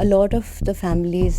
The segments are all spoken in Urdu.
A lot of the families,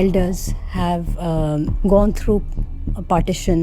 elders have gone through a partition,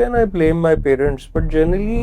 can I blame my parents? But generally,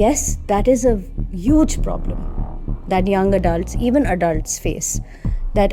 Yes, that is a huge problem that young adults, even adults face. That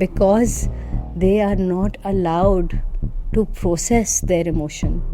because they are not allowed to process their emotion.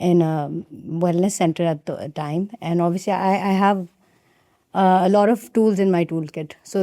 in a wellness center at the time, and obviously I have a lot of tools in my toolkit. So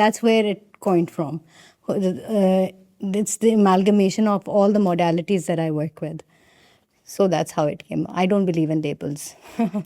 that's where it coined from. It's the amalgamation of all the modalities that I work with. So that's how it came. I don't believe in labels.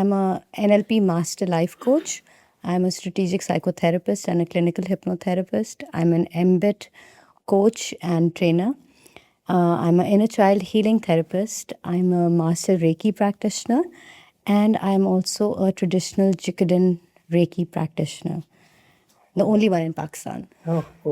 am a NLP master life coach. I'm a strategic psychotherapist and a clinical hypnotherapist. I'm an MBIT coach and trainer. I'm an inner child healing therapist. I'm a master Reiki practitioner. And I'm also a traditional Jikiden Reiki practitioner. The only one in Pakistan.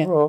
Yeah.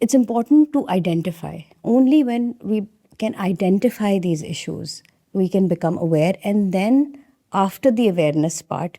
It's important to identify. Only when we can identify these issues, we can become aware, and then after the awareness part,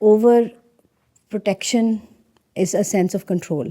Over protection is a sense of control.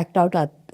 act out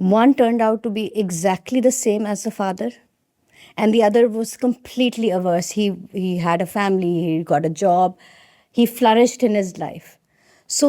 One turned out to be exactly the same as the father, and the other was completely averse. He had a family, he got a job, he flourished in his life. So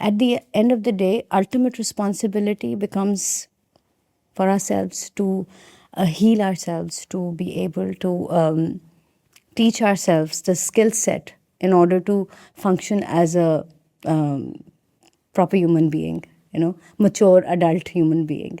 at the end of the day, ultimate responsibility becomes for ourselves to heal ourselves, to be able to teach ourselves the skill set in order to function as a proper human being, mature adult human being.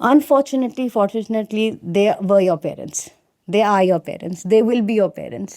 Unfortunately, fortunately, they were your parents. They are your parents. They will be your parents.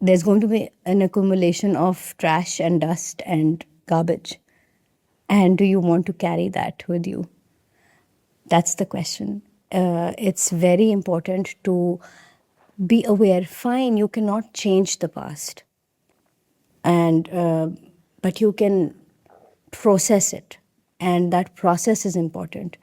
there's going to be an accumulation of trash and dust and garbage. And do you want to carry that with you? That's the question. It's very important to be aware. Fine, you cannot change the past, and but you can process it, and that process is important.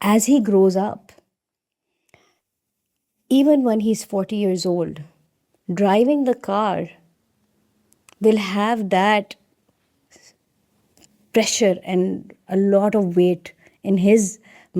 As he grows up, even when he's 40 years old, driving the car will have that pressure and a lot of weight in his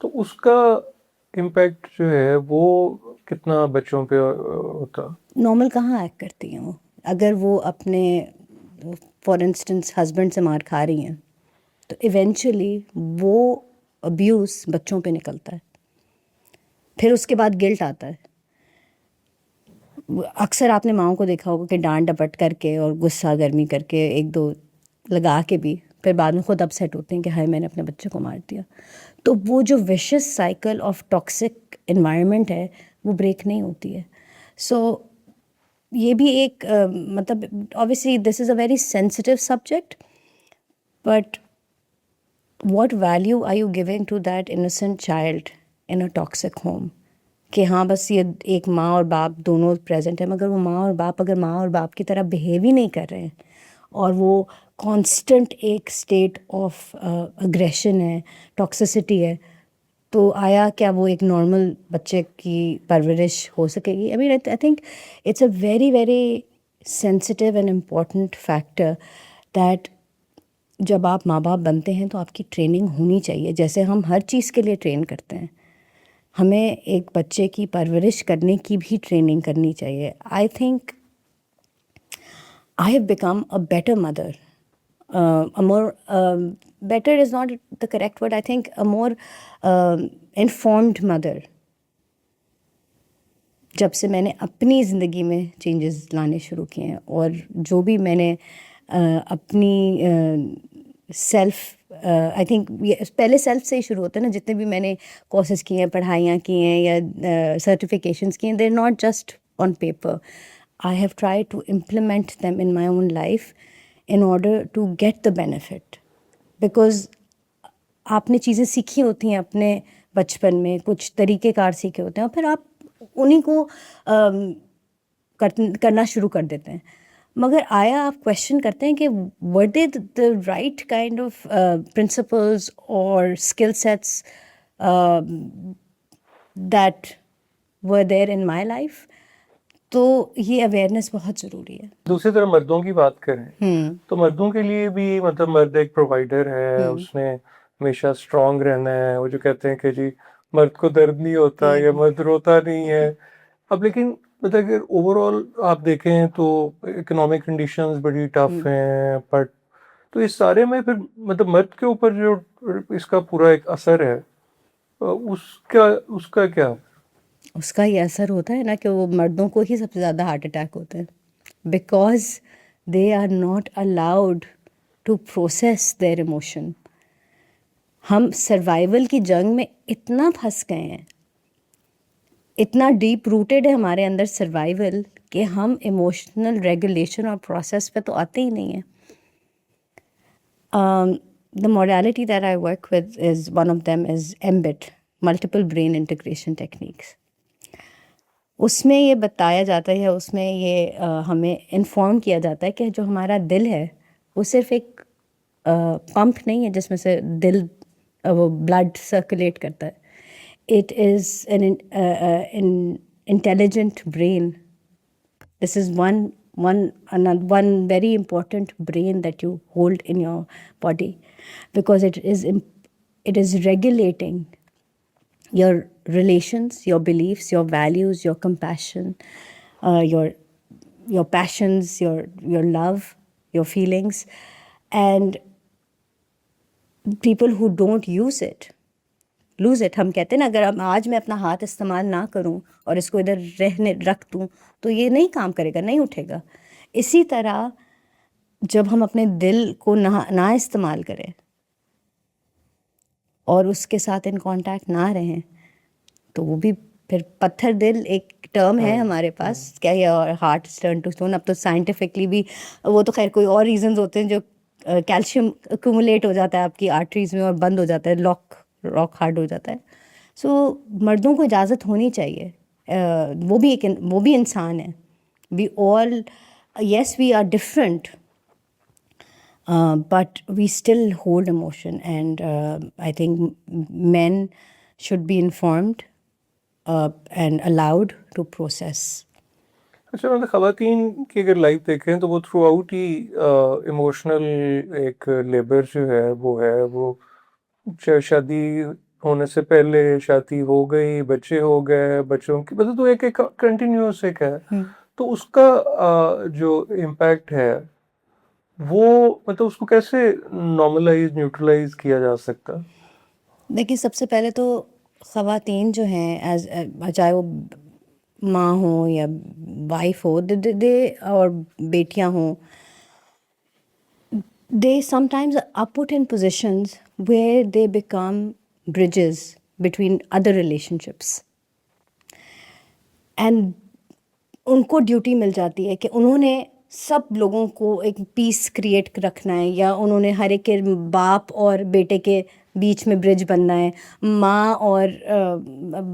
تو اس کا امپیکٹ جو ہے وہ کتنا بچوں پہ ہوتا؟ نارمل کہاں ایکٹ کرتی ہیں وہ؟ اگر وہ اپنے فار انسٹنس ہسبینڈ سے مار کھا رہی ہیں تو ایونچولی وہ ابیوز بچوں پہ نکلتا ہے، پھر اس کے بعد گلٹ آتا ہے. اکثر آپ نے ماؤں کو دیکھا ہوگا کہ ڈانٹ ڈپٹ کر کے اور غصہ گرمی کر کے ایک دو لگا کے بھی پھر بعد میں خود اپسیٹ ہوتے ہیں کہ ہائے میں نے اپنے بچے کو مار دیا. تو وہ جو ویشس سائیکل آف ٹاکسک انوائرمنٹ ہے وہ بریک نہیں ہوتی ہے. سو یہ بھی ایک مطلب obviously this is a very sensitive subject, but what value are you giving to that innocent child in a toxic home? کہ ہاں بس یہ ایک ماں اور باپ دونوں پریزنٹ ہیں، مگر وہ ماں اور باپ کی طرح بہیو ہی نہیں کر رہے ہیں اور وہ کانسٹنٹ ایک اسٹیٹ آف اگریشن ہے، ٹاکسسٹی ہے، تو آیا کیا وہ ایک نارمل بچے کی پرورش ہو سکے گی؟ I mean I think it's a very very sensitive and important factor that جب آپ ماں باپ بنتے ہیں تو آپ کی ٹریننگ ہونی چاہیے. جیسے ہم ہر چیز کے لیے ٹرین کرتے ہیں، ہمیں ایک بچے کی پرورش کرنے کی بھی ٹریننگ کرنی چاہیے. I think I have become a better mother, more better is not the correct word, I think a more informed mother جب سے میں نے اپنی زندگی میں چینجز لانے شروع کیے ہیں. اور جو بھی میں نے اپنی سیلف آئی تھنک پہلے سیلف سے ہی شروع ہوتا ہے نا، جتنے بھی میں نے کورسز کیے ہیں، پڑھائیاں کی ہیں یا سرٹیفکیشنس کی ہیں، they are not just on paper. I have try to implement them in my own life in order to get the benefit, because آپ نے چیزیں سیکھی ہوتی ہیں اپنے بچپن میں، کچھ طریقہ کار سیکھے ہوتے ہیں اور پھر آپ انہیں کو کرنا شروع کر دیتے ہیں. مگر آیا آپ کویشچن کرتے ہیں کہ were they the right kind of principles or skill sets that were there in my life؟ تو یہ اویئرنیس بہت ضروری ہے. دوسری طرف مردوں کی بات کریں تو مردوں کے لیے بھی مطلب مرد ایک پرووائڈر ہے، اس نے ہمیشہ اسٹرانگ رہنا ہے. وہ جو کہتے ہیں کہ جی مرد کو درد نہیں ہوتا یا مرد روتا نہیں ہے. اب لیکن مطلب اگر اوور آل آپ دیکھیں تو اکنامک کنڈیشنز بڑی ٹف ہیں، بٹ تو اس سارے میں پھر مطلب مرد کے اوپر جو اس کا پورا ایک اثر ہے اس کا کیا؟ اس کا یہ اثر ہوتا ہے نا کہ وہ مردوں کو ہی سب سے زیادہ ہارٹ اٹیک ہوتے ہیں، because they are not allowed to process their emotion. ہم سروائیول کی جنگ میں اتنا پھنس گئے ہیں، اتنا ڈیپ روٹیڈ ہے ہمارے اندر سروائیول کہ ہم ایموشنل ریگولیشن اور پروسیس پہ تو آتے ہی نہیں ہیں. The modality that I work with is one of them is MBIT, Multiple Brain Integration Techniques. اس میں یہ بتایا جاتا ہے، اس میں یہ ہمیں انفارم کیا جاتا ہے کہ جو ہمارا دل ہے وہ صرف ایک پمپ نہیں ہے جس میں سے دل وہ بلڈ سرکولیٹ کرتا ہے. It is an intelligent brain. This is one very important brain that you hold in your body, because it is regulating your relations, your beliefs, your values, your compassion, your passions, your love, your feelings. And people who don't use it lose it. ہم کہتے ہیں نا، اگر آج میں اپنا ہاتھ استعمال نہ کروں اور اس کو ادھر رکھ دوں تو یہ نہیں کام کرے گا، نہیں اٹھے گا. اسی طرح جب ہم اپنے دل کو نہ استعمال کریں اور اس کے ساتھ ان کانٹیکٹ نہ رہیں تو وہ بھی پھر پتھر دل ایک ٹرم ہے ہمارے پاس، کیا یہ ہارٹ ٹرن ٹو اسٹون. اب تو سائنٹیفکلی بھی وہ تو خیر کوئی اور ریزنز ہوتے ہیں، جو کیلشیم ایکومولیٹ ہو جاتا ہے آپ کی آرٹریز میں اور بند ہو جاتا ہے، راک ہارڈ ہو جاتا ہے. سو مردوں کو اجازت ہونی چاہیے، وہ بھی انسان ہیں. We all yes we are different but we still hold emotion, and I think men should be informed and allowed to process. اچھا، مطلب خواتین کی اگر لائف دیکھیں تو وہ تھرو آؤٹ ہی ایموشنل ایک لیبر جو ہے وہ شادی ہونے سے پہلے شادی ہو گئی، بچے ہو گئے، بچوں کی مطلب تو ایک کنٹینیوس ایک ہے، تو اس کا جو امپیکٹ ہے وہ مطلب اس کو کیسے نارملائز نیوٹرلائز کیا جا سکتا؟ دیکھیے سب سے پہلے تو خواتین جو ہیں چاہے وہ ماں ہوں یا وائف ہو دے اور بیٹیاں ہوں، they sometimes are put in positions where they become bridges between other relationships. And ان کو ڈیوٹی مل جاتی ہے کہ انہوں نے سب لوگوں کو ایک پیس کریٹ رکھنا ہے، یا انہوں نے ہر ایک کے باپ اور بیٹے کے بیچ میں برج بننا ہے، ماں اور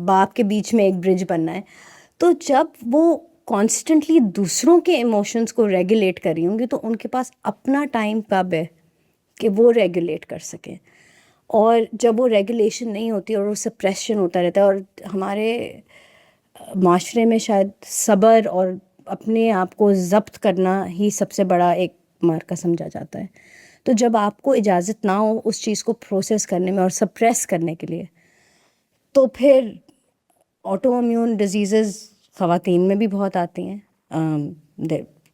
باپ کے بیچ میں ایک برج بننا ہے. تو جب وہ کانسٹنٹلی دوسروں کے ایموشنس کو ریگولیٹ کر رہی ہوں گی تو ان کے پاس اپنا ٹائم کب ہے کہ وہ ریگولیٹ کر سکیں. اور جب وہ ریگولیشن نہیں ہوتی اور وہ سپریشن ہوتا رہتا ہے، اور ہمارے معاشرے میں شاید صبر اور اپنے آپ کو ضبط کرنا ہی سب سے بڑا ایک مارکا سمجھا جاتا ہے. تو جب آپ کو اجازت نہ ہو اس چیز کو پروسیس کرنے میں اور سپریس کرنے کے لیے، تو پھر آٹو امیون ڈیزیزز خواتین میں بھی بہت آتی ہیں.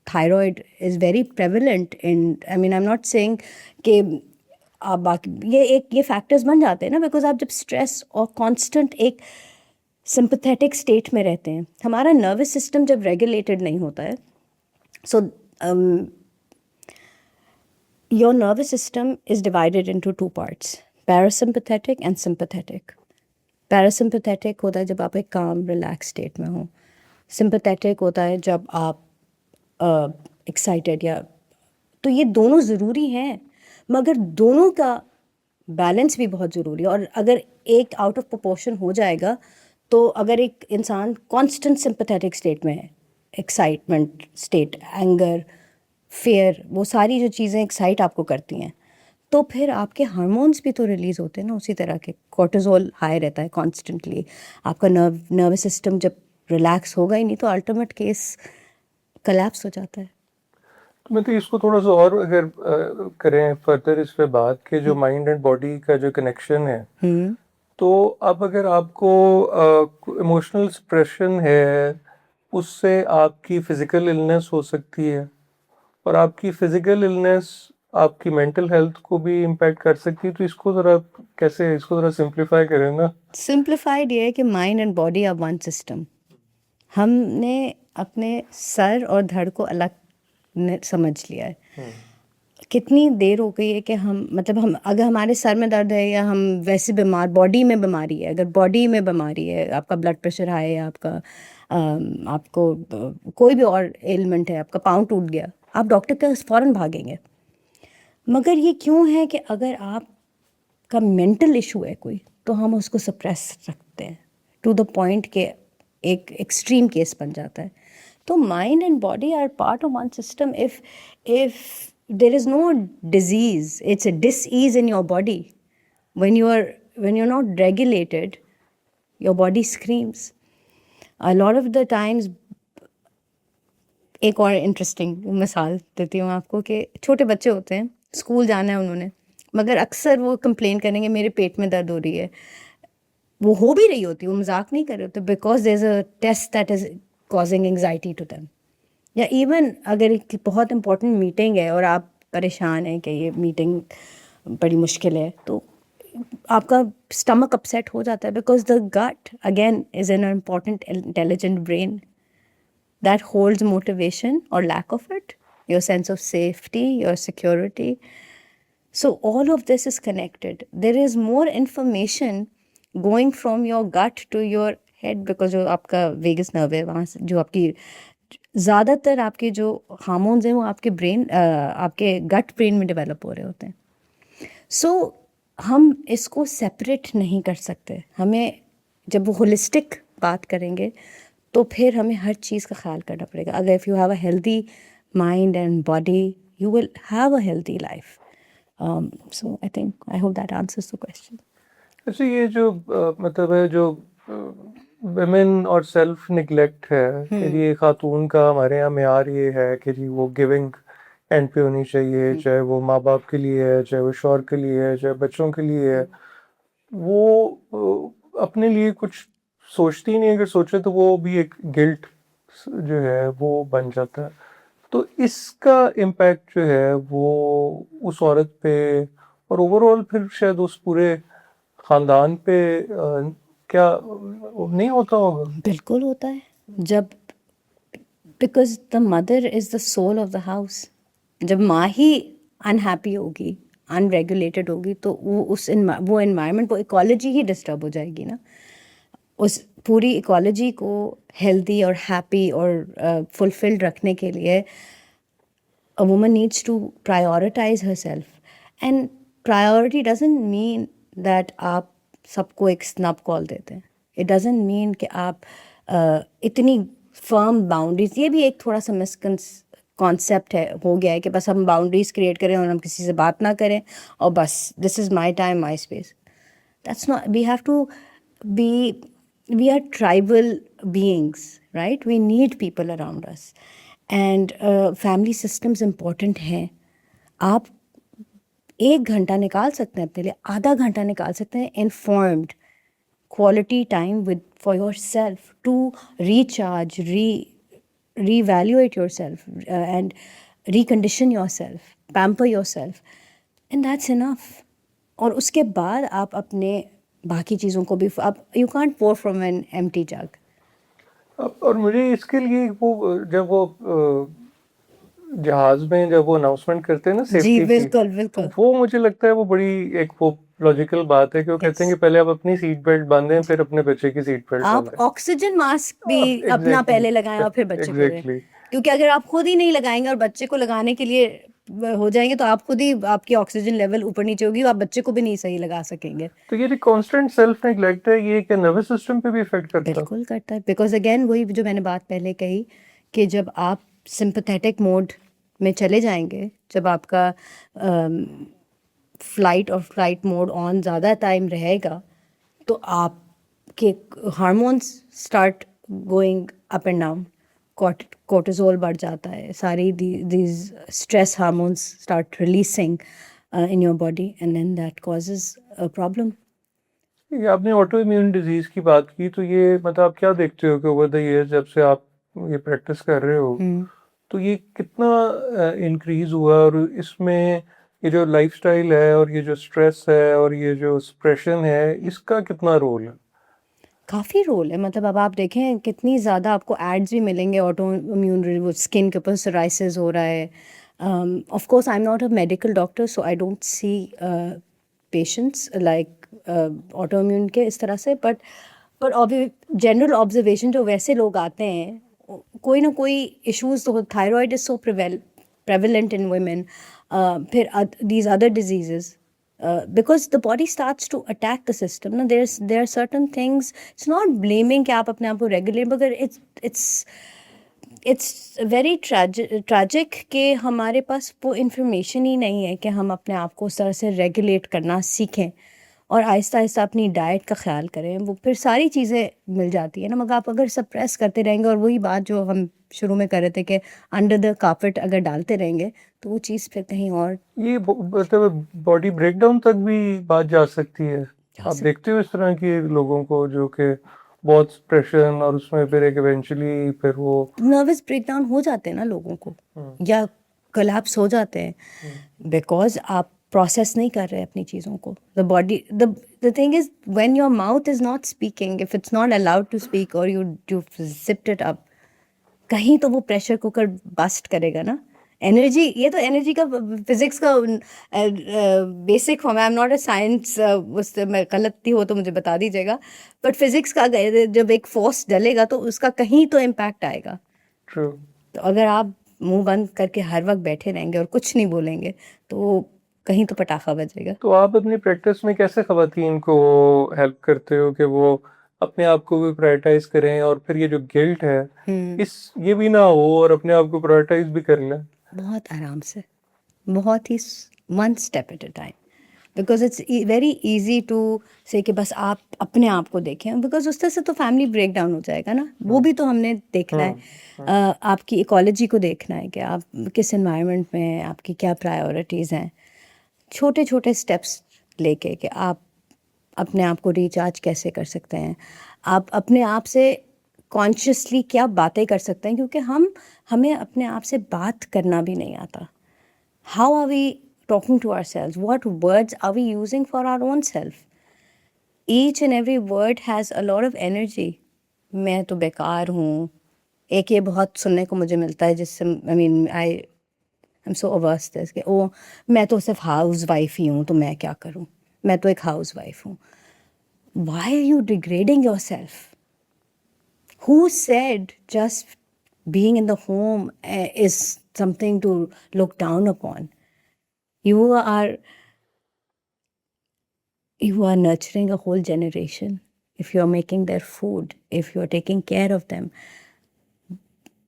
Thyroid is very prevalent in, I mean I am not seeing کہ آپ باقی یہ فیکٹرز بن جاتے ہیں نا، بیکاز آپ جب اسٹریس اور کانسٹنٹ ایک سمپتھیٹک اسٹیٹ میں رہتے ہیں، ہمارا نروس سسٹم جب ریگولیٹڈ نہیں ہوتا ہے. So your nervous system is divided into 2 parts: parasympathetic and sympathetic. Parasympathetic ہوتا ہے جب آپ ایک کام ریلیکس اسٹیٹ میں ہوں. سمپتھیٹک ہوتا ہے جب آپ ایکسائٹیڈ یا، تو یہ دونوں ضروری ہیں، مگر دونوں کا بیلنس بھی بہت ضروری ہے. اور اگر ایک آؤٹ آف پروپورشن ہو جائے گا تو اگر ایک انسان کانسٹنٹ سمپتھیٹک اسٹیٹ میں ہے، ایکسائٹمنٹ اسٹیٹ، اینگر، فیئر، وہ ساری جو چیزیں ایکسائٹ آپ کو کرتی ہیں، تو پھر آپ کے ہارمونس بھی تو ریلیز ہوتے ہیں نا اسی طرح کے. کورٹیزول ہائی رہتا ہے کانسٹنٹلی. آپ کا نروس سسٹم جب ریلیکس ہوگا ہی نہیں تو الٹیمیٹ کیس کلیپس ہو جاتا ہے. میں تو اس کو تھوڑا سا اور اگر کریں فردر اس پہ بات کہ جو مائنڈ اینڈ باڈی کا جو کنیکشن ہے، تو اب اگر آپ کو ایموشنل سپریشن ہے، اس سے آپ کی فزیکل النس ہو سکتی ہے، اور آپ کی فزیکل النس آپ کی مینٹل ہیلتھ کو بھی امپیکٹ کر سکتی ہے. تو اس کو ذرا کیسے، اس کو ذرا سمپلیفائی کریں نا. سمپلیفائڈ یہ ہے کہ mind and body are one system. ہم نے اپنے سر اور دھڑ کو الگ سمجھ لیا ہے. کتنی دیر ہو گئی ہے کہ ہم اگر ہمارے سر میں درد ہے یا ہم ویسے بیمار، باڈی میں بیماری ہے، اگر باڈی میں بیماری ہے، آپ کا بلڈ پریشر ہائی ہے، آپ کو کوئی بھی اور ایلمنٹ ہے، آپ کا پاؤں ٹوٹ گیا، آپ ڈاکٹر کے فوراً بھاگیں گے. مگر یہ کیوں ہے کہ اگر آپ کا مینٹل ایشو ہے کوئی تو ہم اس کو سپریس رکھتے ہیں ٹو دا پوائنٹ کہ ایک ایکسٹریم کیس بن جاتا ہے. تو mind and body are part of one system. if there is no disease, it's a dis-ease in your body. When you're not regulated, your body screams. A lot of the times, ایک اور انٹرسٹنگ مثال دیتی ہوں آپ کو کہ چھوٹے بچے ہوتے ہیں، اسکول جانا ہے انہوں نے، مگر اکثر وہ کمپلین کریں گے میرے پیٹ میں درد ہو رہی ہے. وہ ہو بھی رہی ہوتی، وہ مذاق نہیں کر رہے ہوتے، because there is a test that is causing anxiety to them. یا ایون اگر ایک بہت امپورٹنٹ میٹنگ ہے اور آپ پریشان ہیں کہ یہ میٹنگ بڑی مشکل ہے، تو آپ کا اسٹمک اپسیٹ ہو جاتا ہے، بیکاز دا گٹ again is an important intelligent brain that holds motivation or lack of it, your sense of safety, your security. So all of this is connected. There is more information going from your gut to your head, because جو آپ کا ویگس نرو ہے، وہاں سے جو آپ کی زیادہ تر آپ کے جو ہارمونز ہیں وہ آپ کے برین، آپ کے گٹ برین میں ڈیولپ ہو رہے ہوتے ہیں. سو ہم اس کو سیپریٹ نہیں کر سکتے. ہمیں جب وہ ہولسٹک بات کریں گے تو پھر ہمیں ہر چیز کا خیال کرنا پڑے گا. اگر if you have a healthy mind and body you will have a healthy life. So I hope that answers the question. اچھا، یہ جو مطلب ہے جو ویمن اور سیلف نگلیکٹ ہے کہ یہ خاتون کا ہمارے یہاں معیار یہ ہے کہ جی وہ گیونگ اینڈ پہ ہونی چاہیے، چاہے وہ ماں باپ کے لیے ہے، چاہے وہ شوہر کے لیے ہے، چاہے بچوں کے لیے ہے. وہ اپنے لیے کچھ سوچتی نہیں، اگر سوچے تو وہ بھی ایک گلٹ جو ہے وہ بن جاتا ہے. تو اس کا امپیکٹ جو ہے وہ اس عورت پہ اور اوور آل پھر شاید اس پورے خاندان پہ کیا نہیں ہوتا ہوگا؟ بالکل ہوتا ہے. جب because the mother is the soul of the house. جب ماں ہی انہیپی ہوگی، ان ریگولیٹڈ ہوگی، تو وہ انوائرمنٹ، وہ ایکالوجی ہی ڈسٹرب ہو جائے گی نا. اس پوری ایکالوجی کو ہیلدی اور ہیپی اور فلفلڈ رکھنے کے لیے a woman needs to prioritize herself. And priority doesn't mean that آپ سب کو ایک snub call دیتے ہیں. It doesn't mean کہ آپ اتنی firm boundaries، یہ بھی ایک تھوڑا سا کانسیپٹ ہو گیا ہے کہ بس ہم باؤنڈریز کریٹ کریں اور ہم کسی سے بات نہ کریں اور بس this is my time my space. That's not, we have to we are tribal beings, right? We need people around us. And family systems important ہیں. آپ 1 گھنٹہ نکال سکتے ہیں اپنے لیے، آدھا گھنٹہ نکال سکتے ہیں informed quality time for yourself to recharge, reevaluate yourself and recondition yourself, pamper yourself, and that's enough. اور اس کے بعد آپ اپنے باقی چیزوں کو بھی، آپ یو کانٹ پور فرام این ایمٹی جگ. اور مجھے اس کے لیے وہ جب وہ جہاز میں جب وہ اناؤنسمنٹ کرتے ہیں نا جی سیفٹی کی، بالکل تو بالکل. وہ مجھے لگتا ہے وہ بڑی ایک وہ لاجیکل بات ہے کہ وہ کہتے ہیں کہ پہلے آپ اپنی سیٹ بیلٹ باندھیں پھر اپنے بچے کی سیٹ بیلٹ آپ باندھیں. آکسیجن ماسک بھی اپنا پہلے لگائیں اور پھر بچے کو دیں. ایگزیکٹلی. کیونکہ اگر آپ خود ہی نہیں لگائیں گے اور بچے کو لگانے کے لیے ہو جائیں گے تو آپ خود ہی، آپ کی آکسیجن لیول اوپر نیچے ہوگی، آپ بچے کو بھی نہیں صحیح لگا سکیں گے. تو یہ جو کانسٹنٹ سیلف نیگلیکٹ ہے یہ کہ نروس سسٹم پہ بھی افیکٹ کرتا ہے. بالکل کرتا ہے. بیکاز اگین وہی جو میں نے بات پہلے کہی کہ جب آپ سمپتھیٹک موڈ میں چلے جائیں گے، جب آپ کا فلائٹ موڈ آن زیادہ ٹائم رہے گا، تو آپ کے hormones start going up and down. Cortisol بڑھ جاتا ہے، ساری these stress hormones start releasing in your body and then that causes a problem. یہ آپ نے آٹو امیون ڈیزیز کی بات کی، تو یہ مطلب آپ کیا دیکھتے ہو کہ اوور دا ایئر جب سے آپ یہ پریکٹس کر رہے ہو تو یہ کتنا انکریز ہوا، اور اس میں یہ جو لائف سٹائل ہے اور یہ جو اسٹریس ہے اور یہ جو سپریشن ہے اس کا کتنا رول ہے؟ کافی رول ہے. مطلب اب آپ دیکھیں کتنی زیادہ آپ کو ایڈز بھی ملیں گے آٹو امیون، وہ اسکن کے اوپر سورائسز ہو رہا ہے. Of course I am not a medical doctor so I don't see patients like auto immune کے اس طرح سے، بٹ جنرل آبزرویشن جو ویسے لوگ آتے ہیں کوئی نہ کوئی ایشوز تو. Thyroid is so prevalent in women. پھر these other diseases, because the body starts to attack the system. Now there are certain things, it's not blaming کہ آپ اپنے آپ کو ریگولیٹ، مگر it's very tragic کہ ہمارے پاس وہ انفارمیشن ہی نہیں ہے کہ ہم اپنے آپ کو اس طرح سے ریگولیٹ کرنا سیکھیں اور آہستہ آہستہ اپنی ڈائٹ کا خیال کریں. وہ پھر ساری چیزیں مل جاتی ہیں نا. مگر آپ اگر سپریس کرتے رہیں گے، اور وہی بات جو ہم شروع میں کر رہے تھے کہ انڈر دا کارپیٹ اگر ڈالتے رہیں گے تو وہ چیز پھر کہیں اور. یہ مطلب باڈی بریک ڈاؤن تک بھی بات جا سکتی ہے. آپ دیکھتے ہو اس طرح کے لوگوں کو جو کہ بہت پریشن اور اس میں پھر ایک ایونچولی پھر وہ نروس بریک ڈاؤن ہو جاتے ہیں نا لوگوں کو، یا کلیپس ہو جاتے ہیں بیکاز آپ پروسیس نہیں کر رہے اپنی چیزوں کو. The body the thing is when your mouth is not speaking, if it's not allowed to speak اور یو زپڈ اٹ اپ، کہیں تو وہ پریشر کوکر بسٹ کرے گا نا. انرجی، یہ تو انرجی کا فزکس کا بیسک فارم ہے. I am not a science, اس سے میں غلطی ہو تو مجھے بتا دیجیے گا، بٹ فزکس کا جب ایک فورس ڈلے گا تو اس کا کہیں تو امپیکٹ آئے گا. ٹرو. تو اگر آپ منہ بند کر کے ہر وقت بیٹھے رہیں گے اور کچھ نہیں بولیں گے تو کہیں تو پٹاخہ بجے گا. تو آپ اپنی پریکٹس میں کیسے خواتین کو ہیلپ کرتے ہو کہ وہ اپنے آپ کو بھی پرائرٹائز کریں اور پھر یہ جو گلٹ ہے یہ بھی نہ ہو اور اپنے آپ کو پرائرٹائز بھی کر لیں؟ بہت آرام سے، بہت ہی one step at a time. Because it's very easy to say کہ بس آپ اپنے آپ کو دیکھیں، بیکاز اس طرح سے تو فیملی بریک ڈاؤن ہو جائے گا نا. وہ بھی تو ہم نے دیکھنا ہے، آپ کی ایکالوجی کو دیکھنا ہے کہ آپ کس انوائرمنٹ میں ہیں، آپ کی کیا پرائیورٹیز ہیں. چھوٹے چھوٹے اسٹیپس لے کے کہ آپ اپنے آپ کو ریچارج کیسے کر سکتے ہیں, آپ اپنے آپ سے کانشیسلی کیا باتیں کر سکتے ہیں, کیونکہ ہمیں اپنے آپ سے بات کرنا بھی نہیں آتا. How are we talking to our self, what words are we using for our own self. Each and every word has a lot of energy. میں تو بیکار ہوں, ایک یہ بہت سننے کو مجھے ملتا ہے, جس سے آئی ایم سو اوورس دس کہ او میں تو صرف ہاؤس وائف ہی ہوں, تو میں کیا کروں, میں تو ایک ہاؤس وائف ہوں. Why are you degrading your self? Who said just being in the home is something to look down upon? You are nurturing a whole generation if you are making their food, if you are taking care of them,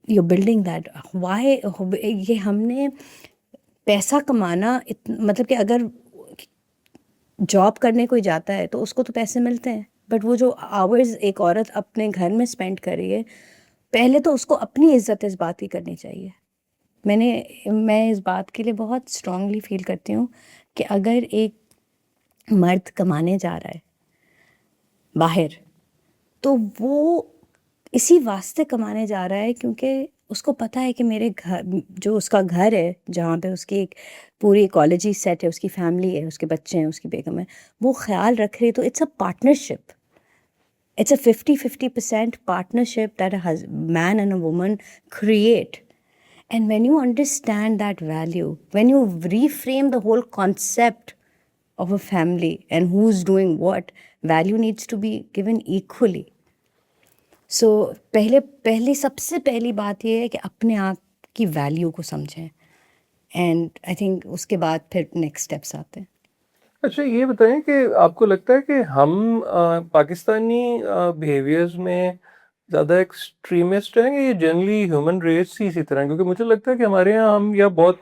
you're building that. Why یہ ہم نے پیسہ کمانا مطلب کہ اگر جاب کرنے کوئی جاتا ہے تو اس کو تو پیسے ملتے ہیں, بٹ وہ جو آورز ایک عورت اپنے گھر میں اسپینڈ کر رہی ہے, پہلے تو اس کو اپنی عزت اس بات کی کرنی چاہیے. میں اس بات کے لیے بہت اسٹرانگلی فیل کرتی ہوں کہ اگر ایک مرد کمانے جا رہا ہے باہر, تو وہ اسی واسطے کمانے جا رہا ہے کیونکہ اس کو پتہ ہے کہ میرے گھر, جو اس کا گھر ہے جہاں پہ اس کی ایک پوری ایکالوجی سیٹ ہے, اس کی فیملی ہے, اس کے بچے ہیں, اس کی بیگم ہے, وہ خیال رکھ رہی. تو it's a partnership. It's a 50-50% partnership that a man and a woman create. And when you understand that value, when you reframe the whole concept of a family and who's doing what, value needs to be given equally. So پہلی سب سے پہلی بات یہ ہے کہ اپنے آپ کی ویلیو کو سمجھیں, اینڈ آئی تھنک اس کے بعد پھر نیکسٹ اسٹیپس آتے ہیں. اچھا یہ بتائیں کہ آپ کو لگتا ہے کہ ہم پاکستانی بیہیویئرز میں زیادہ ایکسٹریمسٹ ہیں کہ یہ جنرلی ہیومن ریس ہی اسی طرح؟ کیونکہ مجھے لگتا ہے کہ ہمارے یہاں ہم یا بہت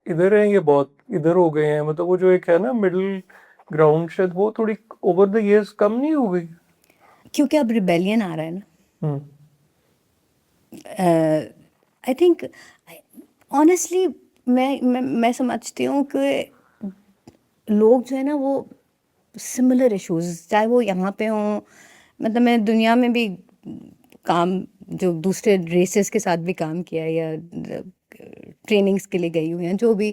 ادھر ہیں یا بہت ادھر ہو گئے ہیں. مطلب وہ جو ایک ہے نا مڈل گراؤنڈ, شاید وہ تھوڑی اوور دا ایئرس کم نہیں ہو گئی؟ کیونکہ اب ریبیلین آ رہا ہے نا. آئی تھنک آنیسٹلی میں سمجھتی ہوں کہ لوگ جو ہے نا وہ سملر ایشوز, چاہے وہ یہاں پہ ہوں, مطلب میں دنیا میں بھی کام جو دوسرے ریسز کے ساتھ بھی کام کیا یا ٹریننگس کے لیے گئی ہوئی ہیں, جو بھی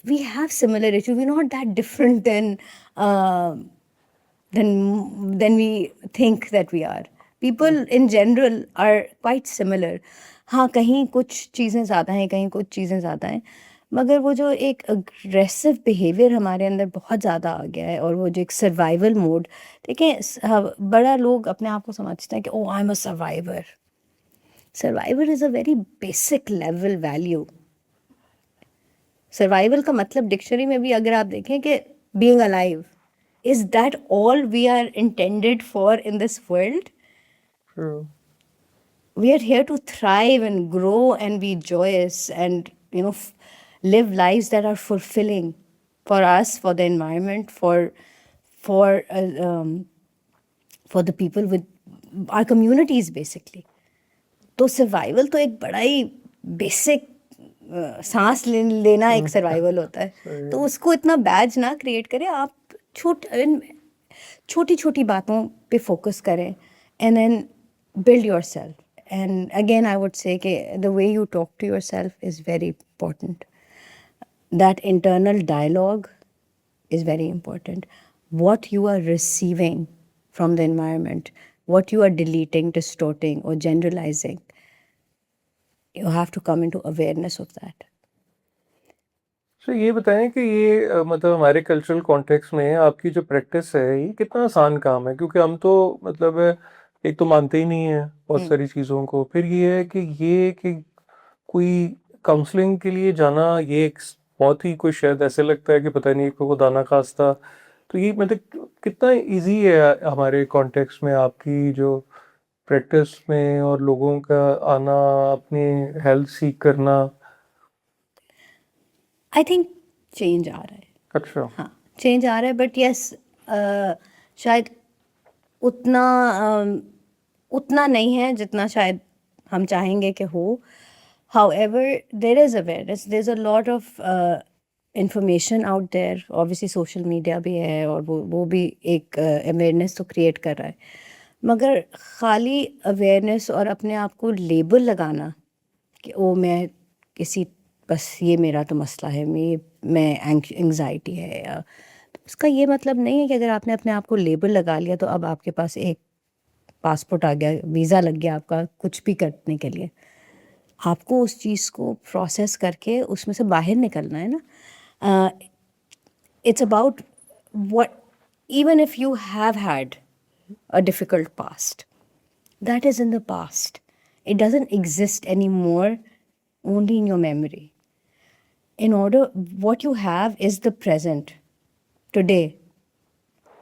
we have similar issues, we not that different than we think that we are. People in general are quite similar. ہاں کہیں کچھ چیزیں زیادہ ہیں, کہیں کچھ چیزیں زیادہ ہیں, مگر وہ جو ایک اگریسو بیہیویئر ہمارے اندر بہت زیادہ آ گیا ہے, اور وہ جو ایک سروائیول موڈ, دیکھیں بڑا لوگ اپنے آپ کو سمجھتے ہیں کہ oh I am a survivor. Survivor is a very basic level value. Survival کا مطلب ڈکشنری میں بھی اگر آپ دیکھیں کہ being alive, is that all we are intended for in this world? We are here to thrive and grow and be joyous and, live lives that are fulfilling for us, for the environment, for the people with our communities basically. تو سروائیول تو ایک بڑا ہی بیسک سانس لینا ایک سروائیول ہوتا ہے. تو اس کو اتنا بیج نہ کریٹ کریں آپ, چھوٹی چھوٹی باتوں پہ فوکس کریں and then build yourself. And again I would say کہ the way you talk to yourself is very important. That internal dialogue is very important. What you are receiving from the environment, what you are deleting, distorting or generalizing, you have to come into awareness of that. So یہ بتائیں کہ یہ مطلب ہمارے کلچرل کانٹیکس میں آپ کی جو پریکٹس ہے یہ کتنا آسان کام ہے؟ کیونکہ ہم تو مطلب ایک تو مانتے ہی نہیں ہیں بہت ساری چیزوں کو, پھر یہ ہے کہ کوئی کاؤنسلنگ کے لیے جانا یہ ایک بہت ہی کوئی شاید ایسے لگتا ہے کہ پتہ نہیں کوئی خدا نہ خواستہ. تو یہ مطلب کتنا ایزی ہے ہمارے کانٹیکس میں آپ کی جو پریکٹس میں, اور لوگوں کا آنا, اپنی ہیلتھ سیکھ کرنا؟ آئی تھنک چینج آ رہا ہے. اچھا, ہاں چینج آ رہا ہے, بٹ یس شاید اتنا نہیں ہے جتنا شاید ہم چاہیں گے کہ ہو. However, there is awareness. There's a lot of information out there, obviously social media بھی ہے اور وہ بھی ایک اویئرنیس تو کریٹ کر رہا ہے, مگر خالی اویئرنیس اور اپنے آپ کو لیبل لگانا کہ او میں کسی, بس یہ میرا تو مسئلہ ہے, میں انگزائٹی ہے, یا اس کا یہ مطلب نہیں ہے کہ اگر آپ نے اپنے آپ کو لیبل لگا لیا تو اب آپ کے پاس ایک پاسپورٹ آ گیا, ویزا لگ گیا آپ کا کچھ بھی کرنے کے لیے. آپ کو اس چیز کو پروسیس کر کے اس میں سے باہر نکلنا ہے نا. It's about what, even if you have had a difficult past, that is in the past. It doesn't exist anymore, only in your memory. In order, what you have is the present, today.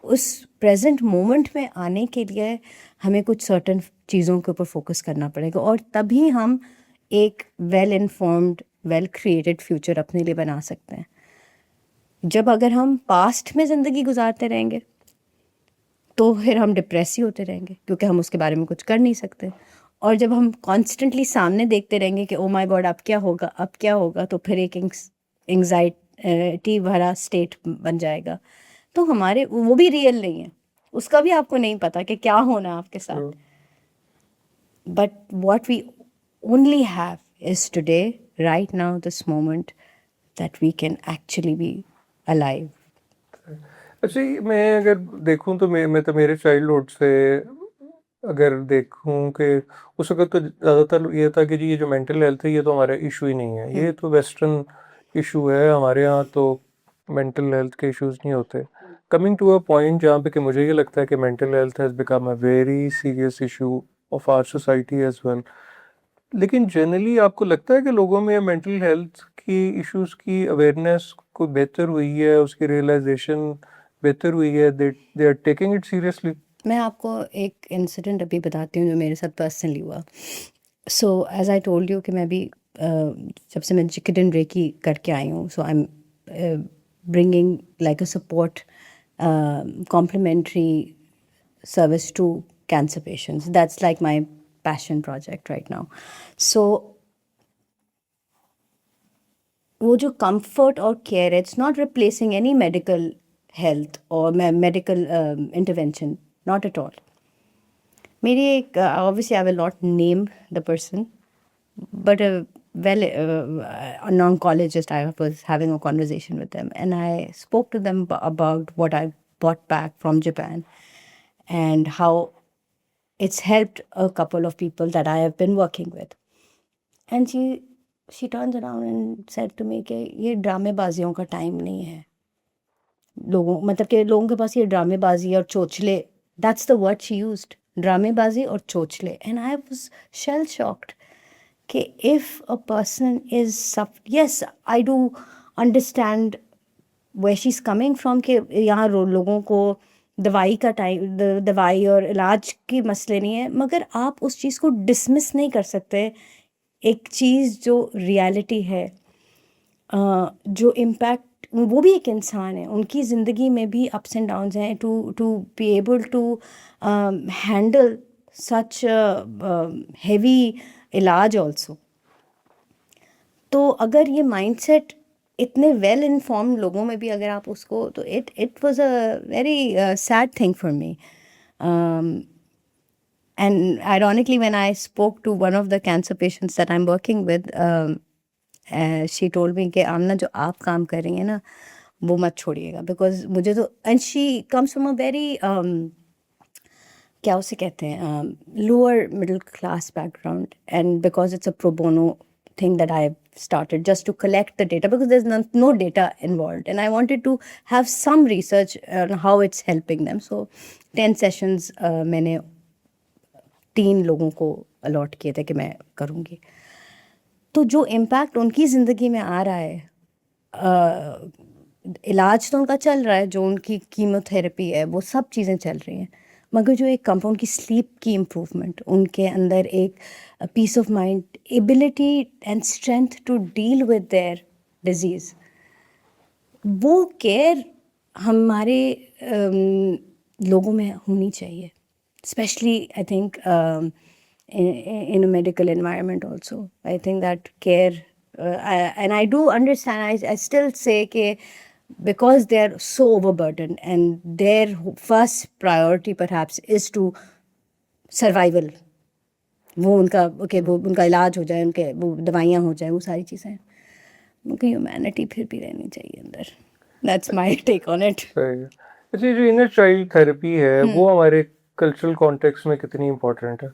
اس پریزنٹ مومنٹ میں آنے کے لیے ہمیں کچھ سرٹن چیزوں کے اوپر فوکس کرنا پڑے گا, اور تبھی ہم ایک well informed, well created future اپنے لیے بنا سکتے ہیں. جب اگر ہم پاسٹ میں زندگی گزارتے رہیں گے تو پھر ہم ڈپریس ہی ہوتے رہیں گے, کیونکہ ہم اس کے بارے میں کچھ کر نہیں سکتے. اور جب ہم کانسٹنٹلی سامنے دیکھتے رہیں گے کہ او مائی گاڈ اب کیا ہوگا, اب کیا ہوگا, تو پھر ایک انگزائٹی بھرا اسٹیٹ بن جائے گا. تو ہمارے وہ بھی ریئل نہیں ہے, اس کا بھی آپ کو نہیں پتا کہ کیا ہونا ہے آپ کے ساتھ. But what we only have is today, right now, this moment, that we can actually be alive. اچھا, میں اگر دیکھوں تو میں تو میرے چائلڈہڈ سے اگر دیکھوں کہ اس وقت تو زیادہ تر یہ تھا کہ جی یہ جو مینٹل ہیلتھ ہے یہ تو ہمارا ایشو ہی نہیں ہے, یہ تو ویسٹرن ایشو ہے, ہمارے یہاں تو مینٹل ہیلتھ کے ایشوز نہیں ہوتے. کمنگ ٹو اے پوائنٹ جہاں پہ کہ مجھے یہ لگتا ہے کہ mental health has become a very serious issue of our society as well. لیکن جنرلی آپ کو لگتا ہے کہ لوگوں میں مینٹل ہیلتھ کی ایشوز کی اویئرنیس کو بہتر ہوئی ہے, اس کی ریئلائزیشن بہتر ہوئی ہے, they are taking it seriously? میں آپ کو ایک انسیڈنٹ ابھی بتاتی ہوں جو میرے ساتھ پرسنلی ہوا. So as I told you کہ میں بھی جب سے میں چکن ریکی کر کے آئی ہوں, so I am bringing like a support complementary service to cancer patients. That's like my passion project right now. So وہ جو comfort اور care, it's not replacing any medical health or medical intervention, not at all. میری ایک obviously I will not name the person, but a non-oncologist, I was having a conversation with them and I spoke to them about what I brought back from Japan and how it's helped a couple of people that I have been working with. And she turns around and said to me کہ یہ ڈرامے بازیوں کا ٹائم نہیں ہے. مطلب کہ لوگوں کے پاس یہ ڈرامے بازی اور چوچلے, that's the word she used, ڈرامے بازی اور چوچلے. And I was shell shocked کہ if a person is yes, I do understand where she's coming from کہ یہاں لوگوں کو دوائی کا ٹائم, دوائی اور علاج کی مسئلے نہیں ہے, مگر آپ اس چیز کو ڈسمس نہیں کر سکتے. ایک چیز جو ریالٹی ہے, جو امپیکٹ, وہ بھی ایک انسان ہے, ان کی زندگی میں بھی اپس اینڈ ڈاؤنز ہیں, to be able to handle such heavy علاج آلسو. تو اگر یہ مائنڈ سیٹ اتنے ویل انفارم لوگوں میں بھی اگر آپ اس کو, تو it was a very sad thing for me. And ironically, when I spoke to one of the cancer patients that I'm working with, she told me کہ آمنہ جو آپ کام کر رہی ہیں نا وہ مت چھوڑیے گا, because مجھے تو, and she comes from a very کیا اسے کہتے ہیں lower middle class background, and because it's a pro bono thing that I've started just to collect the data, because there's no data involved and I wanted to have some research on how it's helping them. So 10 sessions میں نے 3 لوگوں کو الاٹ کیے تھے کہ میں کروں گی. تو جو امپیکٹ ان کی زندگی میں آ رہا ہے, علاج تو ان کا چل رہا ہے, جو ان کی کیمو تھراپی ہے وہ سب چیزیں چل رہی ہیں, مگر جو ایک ان کی سلیپ کی امپروومنٹ, ان کے اندر ایک peace of mind, ability and strength to deal with their disease, وہ کیئر ہمارے لوگوں میں ہونی چاہیے. Especially, I think, in a medical environment also. I think that care and I do understand, I still say کہ because they are so overburdened and their first priority perhaps is to survival. وہ ان کا وہ ان کا علاج ہو جائے, ان کے وہ دوائیاں ہو جائیں, وہ ساری چیزیں, ان کی ہیومینٹی پھر بھی رہنی چاہیے اندر. That's my take on it. صحیح ہے. اچھا, جو انر چائلڈ تھراپی ہے وہ ہمارے کلچرل کانٹیکس میں کتنی امپورٹنٹ ہے؟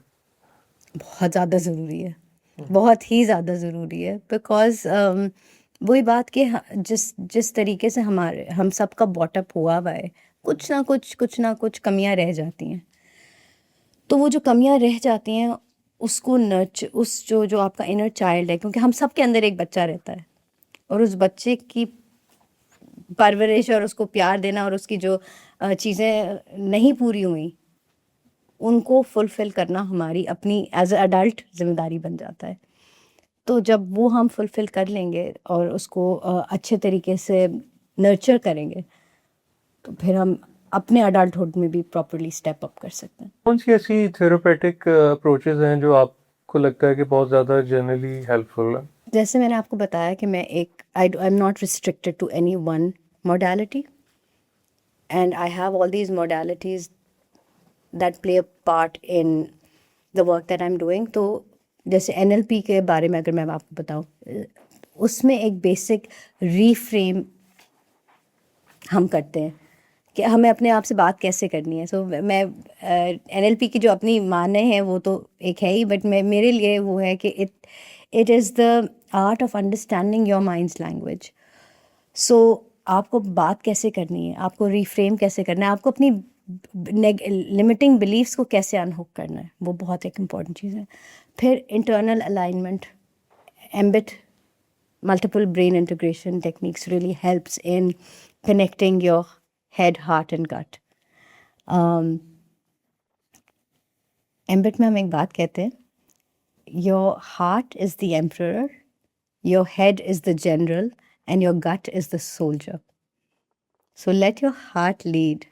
بہت زیادہ ضروری ہے, بہت ہی زیادہ ضروری ہے, بیکاز وہی بات کہ جس طریقے سے ہم سب کا باٹ اپ ہوا ہوا ہے, کچھ نہ کچھ کمیاں رہ جاتی ہیں. تو وہ جو کمیاں رہ جاتی ہیں اس کو اس جو آپ کا انر چائلڈ ہے, کیونکہ ہم سب کے اندر ایک بچہ رہتا ہے, اور اس بچے کی پرورش اور اس کو پیار دینا اور اس کی جو چیزیں نہیں پوری ہوئیں ان کو فلفل کرنا ہماری اپنی ایز اے اڈلٹ ذمہ داری بن جاتا ہے. تو جب وہ ہم فلفل کر لیں گے اور اس کو اچھے طریقے سے نرچر کریں گے تو پھر ہم اپنے اڈلٹہڈ میں بھی پراپرلی اسٹیپ اپ کر سکتے ہیں. کون سی ایسی تھیراپیٹک اپروچز ہیں جو آپ کو لگتا ہے کہ بہت زیادہ جنرلی ہیلپ فل ہے؟ جیسے میں نے آپ کو بتایا کہ میں I am not restricted to any one modality, and I have all these modalities that play a part in the work that I am doing. تو جیسے NLP کے بارے میں اگر میں آپ کو بتاؤں, اس میں ایک بیسک ری ہم کرتے ہیں کہ ہمیں اپنے آپ سے بات کیسے کرنی ہے. سو میں NLP کی جو اپنی معنی ہیں وہ تو ایک ہے ہی, بٹ میرے لیے وہ ہے کہ it is the art of understanding your mind's language. So آپ کو بات کیسے کرنی ہے, آپ کو ریفریم کیسے کرنا ہے, آپ کو اپنی لمٹنگ بلیفس کو کیسے انہک کرنا ہے, وہ بہت ایک امپورٹنٹ چیز ہے. پھر internal alignment, mBIT multiple brain integration techniques really helps in connecting your head, heart and gut. MBIT میں ہم ایک بات کہتے ہیں, your heart is the emperor, your head is the general, and your gut is the soldier. So let your heart lead,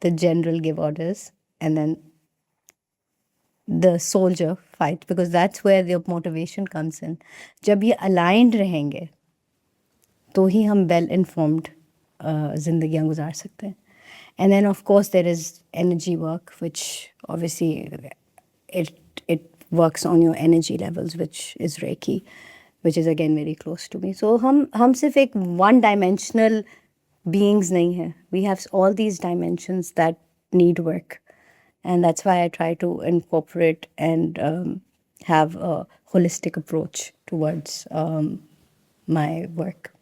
the general give orders, and then the soldier fight, because that's where the motivation comes in. جب یہ aligned رہیں گے تو ہی ہم well informed زندگیاں گزار سکتے ہیں. And then of course there is energy work, which obviously it works on your energy levels, which is Reiki, which is again very close to me. So ہم صرف ایک one dimensional beings نہیں ہیں. We have all these dimensions that need work, and that's why I try to incorporate and have a holistic approach towards my work.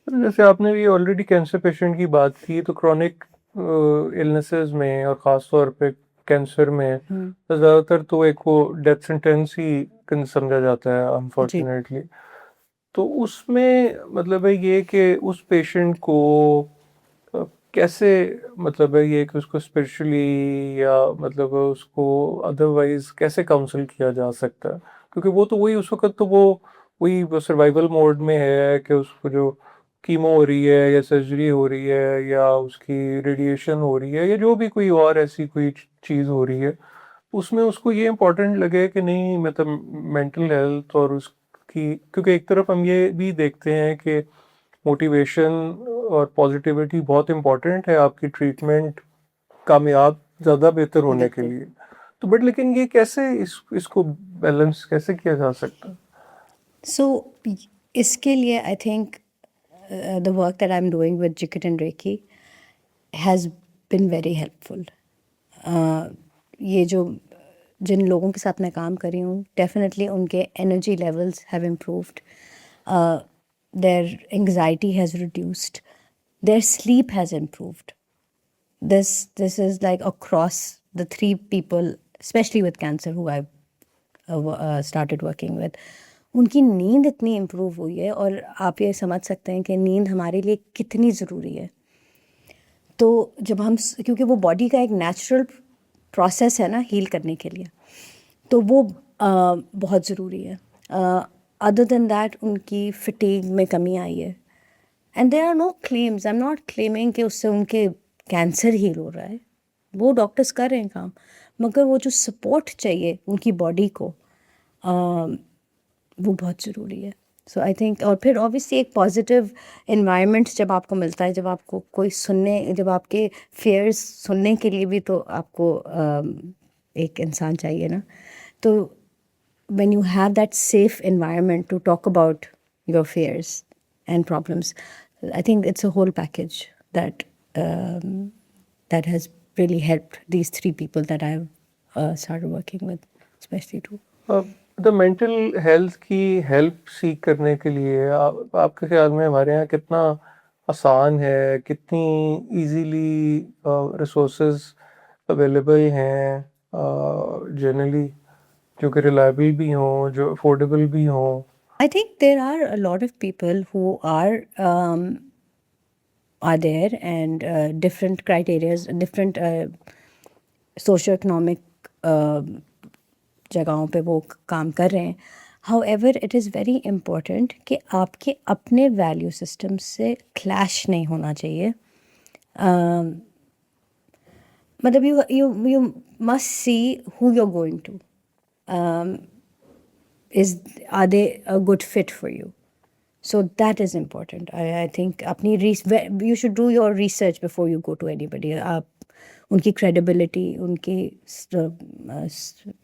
جیسے آپ نے بھی آلریڈی کینسر پیشنٹ کی بات کی, تو کرونک النیسز میں اور خاص طور پہ کینسر میں زیادہ تر تو ایک وہ ڈیتھ سینٹینس ہی سمجھا جاتا ہے انفارچونیٹلی. تو اس میں مطلب ہے یہ کہ اس پیشنٹ کو کیسے مطلب ہے یہ کہ اس کو اسپرچولی یا مطلب اس کو ادروائز کیسے کاؤنسل کیا جا سکتا ہے, کیونکہ وہ تو وہی اس وقت تو وہی سروائیول موڈ میں ہے کہ اس کو جو کیمو ہو رہی ہے یا سرجری ہو رہی ہے یا اس کی ریڈیشن ہو رہی ہے یا جو بھی کوئی اور ایسی کوئی چیز ہو رہی ہے, اس میں اس کو یہ امپورٹنٹ لگے کہ نہیں مطلب مینٹل ہیلتھ اور اس کی, کیونکہ ایک طرف ہم یہ بھی دیکھتے ہیں کہ موٹیویشن اور پازیٹیوٹی بہت امپورٹنٹ ہے آپ کی ٹریٹمنٹ کامیاب زیادہ بہتر ہونے کے لیے. تو بٹ لیکن یہ کیسے اس کو بیلنس کیسے کیا جا سکتا ہے؟ سو اس کے لیے I think the work that I'm doing with Jikit and Reiki has been very helpful. یہ جو جن لوگوں کے ساتھ میں کام کر رہی ہوں ڈیفینیٹلی ان کے energy levels have improved, their anxiety has reduced, their sleep has improved. This is like across the 3 people, especially with cancer, who I've started working with. ان کی نیند اتنی امپروو ہوئی ہے, اور آپ یہ سمجھ سکتے ہیں کہ نیند ہمارے لیے کتنی ضروری ہے. تو جب ہم, کیونکہ وہ باڈی کا ایک نیچرل پروسیس ہے نا ہیل کرنے کے لیے, تو وہ بہت ضروری ہے. ادر دین دیٹ ان کی فٹیگ میں کمی آئی ہے, and there are no claims, I am not claiming کہ اس سے ان کے کینسر ہیل ہو رہا ہے, وہ ڈاکٹرس کر رہے ہیں کام, مگر وہ جو سپورٹ چاہیے ان کی باڈی کو وہ بہت ضروری ہے. سو آئی تھنک اور پھر اوبیسلی ایک پازیٹیو انوائرمنٹ جب آپ کو ملتا ہے، جب آپ کو کوئی جب آپ کے فیئرس سننے کے لیے بھی تو آپ کو ایک انسان چاہیے نا. تو when you have that safe environment to talk about your fears and problems, I think it's a whole package that that has really helped these 3 people that I've started working with, especially 2. The mental health کی ہیلپ سیک کرنے کے لیے آپ کے خیال میں ہمارے یہاں کتنا آسان ہے، کتنی ایزیلی ریسورسز اویلیبل ہیں جنرلی، جو کہ ریلائبل بھی ہوں، جو افورڈیبل بھی ہوں؟ I think there are a lot of people who are there, and different criteria, different socio-economic جگہوں پہ وہ کام کر رہے ہیں. How ever it is very important کہ آپ کے اپنے ویلیو سسٹم سے کلیش نہیں ہونا چاہیے. مطلب you must see who you going to, are they a good fit for you. So that is important. I think you should do your research before you go to anybody. آپ ان کی کریڈیبلٹی، ان کی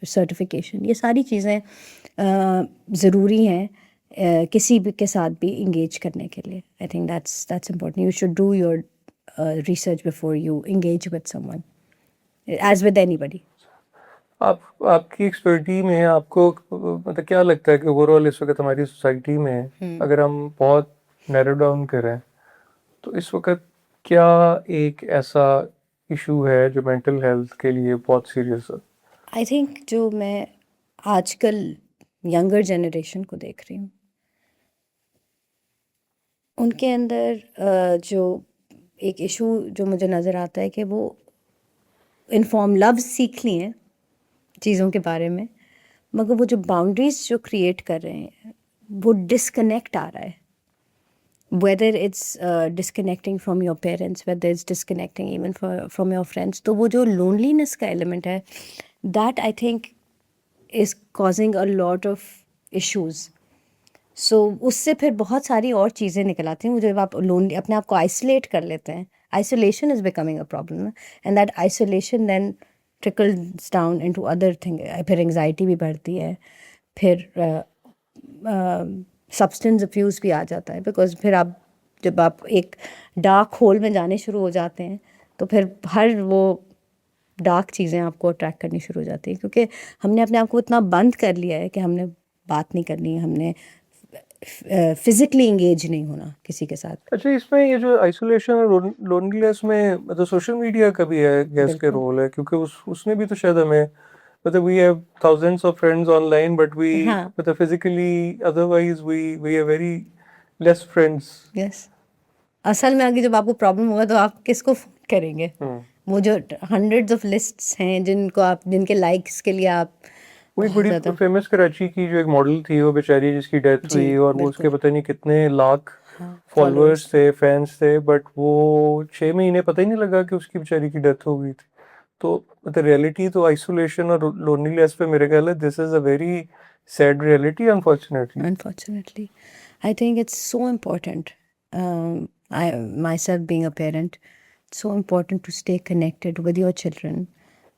سرٹیفکیشن، یہ ساری چیزیں ضروری ہیں کسی بھی کے ساتھ بھی انگیج کرنے کے لیے. I think that's important. You should do your research before you engage with someone, as with anybody. آپ کی ایکسپرٹی میں آپ کو مطلب کیا لگتا ہے کہ اوور آل اس وقت ہماری سوسائٹی میں اگر ہم بہت نیرو ڈاؤن کریں تو اس وقت کیا ایک ایسا ایشو ہے جو مینٹل ہیلتھ کے لیے بہت سیریس ہے؟ آئی تھنک جو میں آج کل ینگر جنریشن کو دیکھ رہی ہوں، ان کے اندر جو ایک ایشو جو مجھے نظر آتا ہے کہ وہ انفارم لفظ سیکھ لی ہیں چیزوں کے بارے میں، مگر وہ جو باؤنڈریز جو کریٹ کر رہے ہیں وہ ڈسکنیکٹ آ رہا ہے. whether it's disconnecting from your parents, whether it's disconnecting even from your friends. تو وہ جو loneliness کا element ہے, that I think is causing a lot of issues. So اس سے پھر بہت ساری اور چیزیں نکل آتی ہیں. جب آپ اپنے آپ کو آئسولیٹ کر لیتے ہیں، isolation is becoming a problem, and that isolation then trickles down into other things. پھر انگزائٹی بھی بڑھتی ہے، پھر سبسٹنس ابیوز بھی آ جاتا ہے، بیکاز پھر جب آپ ایک ڈارک ہول میں جانے شروع ہو جاتے ہیں تو پھر ہر وہ ڈارک چیزیں آپ کو اٹریکٹ کرنی شروع ہو جاتی ہیں، کیونکہ ہم نے اپنے آپ کو اتنا بند کر لیا ہے کہ ہم نے بات نہیں کرنی، ہم نے فزیکلی انگیج نہیں ہونا کسی کے ساتھ. اچھا، اس میں یہ جو آئسولیشن اور لونلیس میں مطلب سوشل میڈیا کا بھی ہے گیس کے رول ہے، کیونکہ اس نے بھی تو شاید ہمیں مطلب we have thousands of friends online but we مطلب physically otherwise we are very less friends. یس، اصل میں آگے جب آپ کو پرابلم ہوگا تو آپ کس کو فون کریں گے؟ وہ جو ہنڈریڈز آف لسٹس ہیں جن کے لائکس کے لیے آپ. وہی بڑی فیمس کراچی کی جو ایک ماڈل تھی وہ بیچاری جس کی ڈیتھ ہوئی، اور وہ اس کے پتہ نہیں کتنے لاکھ فالوورس تھے، فینس تھے، بٹ وہ 6 مہینے پتہ ہی نہیں لگا کہ اس کی بیچاری کی ڈیتھ ہو گئی تھی. تو مطلب ریئلٹی تو آئسولیشن اور لونلیس پہ میرے خیال ہے this is a very sad reality unfortunately. I think it's so important. Myself being a parent, it's so important to stay connected with your children.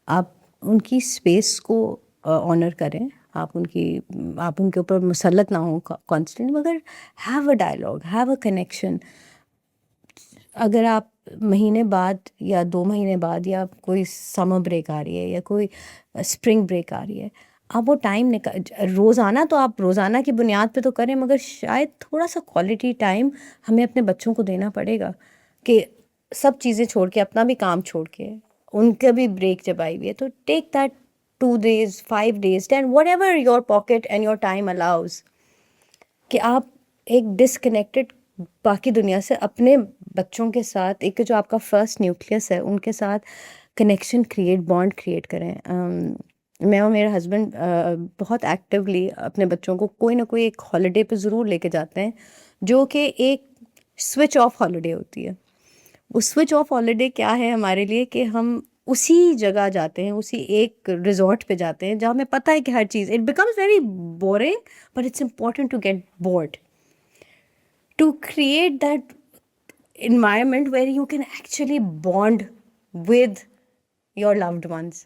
آپ ان کی اسپیس کو آنر کریں، آپ ان کے اوپر مسلط نہ ہوں کانسٹنٹ، مگر have a dialogue, have a connection. اگر آپ مہینے بعد یا 2 مہینے بعد یا کوئی سمر بریک آ رہی ہے یا کوئی اسپرنگ بریک آ رہی ہے، آپ وہ ٹائم روزانہ تو آپ روزانہ کی بنیاد پہ تو کریں، مگر شاید تھوڑا سا کوالٹی ٹائم ہمیں اپنے بچوں کو دینا پڑے گا کہ سب چیزیں چھوڑ کے، اپنا بھی کام چھوڑ کے، ان کا بھی بریک جب آئی ہوئی ہے تو take that 2 days 5 days 10 what ever your pocket and your time allows, کہ آپ ایک ڈسکنیکٹڈ باقی دنیا سے اپنے بچوں کے ساتھ، ایک جو آپ کا فرسٹ نیوکلیس ہے ان کے ساتھ کنیکشن بانڈ کریٹ کریں. میں اور میرا ہسبینڈ بہت ایکٹیولی اپنے بچوں کو کوئی نہ کوئی ایک ہالیڈے پہ ضرور لے کے جاتے ہیں، جو کہ ایک سوئچ آف ہالیڈے ہوتی ہے. وہ سوئچ آف ہالیڈے کیا ہے ہمارے لیے کہ ہم اسی جگہ جاتے ہیں، اسی ایک ریزورٹ پہ جاتے ہیں جہاں ہمیں پتہ ہے کہ ہر چیز it becomes very boring but it's important to get bored. to create that environment where you can actually bond with your loved ones.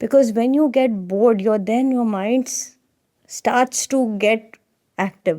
Because when you get bored, your mind starts to get active.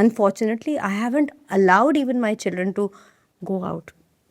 Unfortunately, I haven't allowed even my children to go out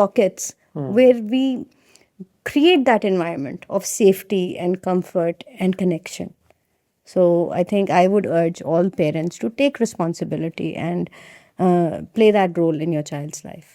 pockets where we create that environment of safety and comfort and connection. So I think I would urge all parents to take responsibility and play that role in your child's life.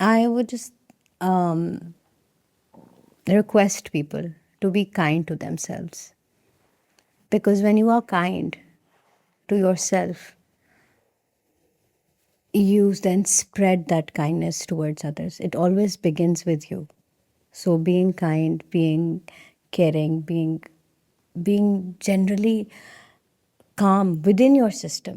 I would just request people to be kind to themselves. Because when you are kind to yourself, you then spread that kindness towards others. It always begins with you. So being kind, being caring, being generally calm within your system.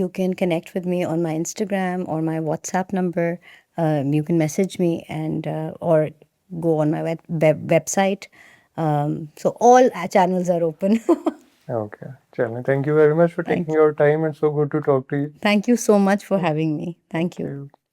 You can connect with me on my Instagram or my WhatsApp number. You can message me and or go on my website. So all channels are open. Okay, chalo. Thank you very much for taking your time and so good to talk to you. Thank you so much for having me. Thank you. Thank you.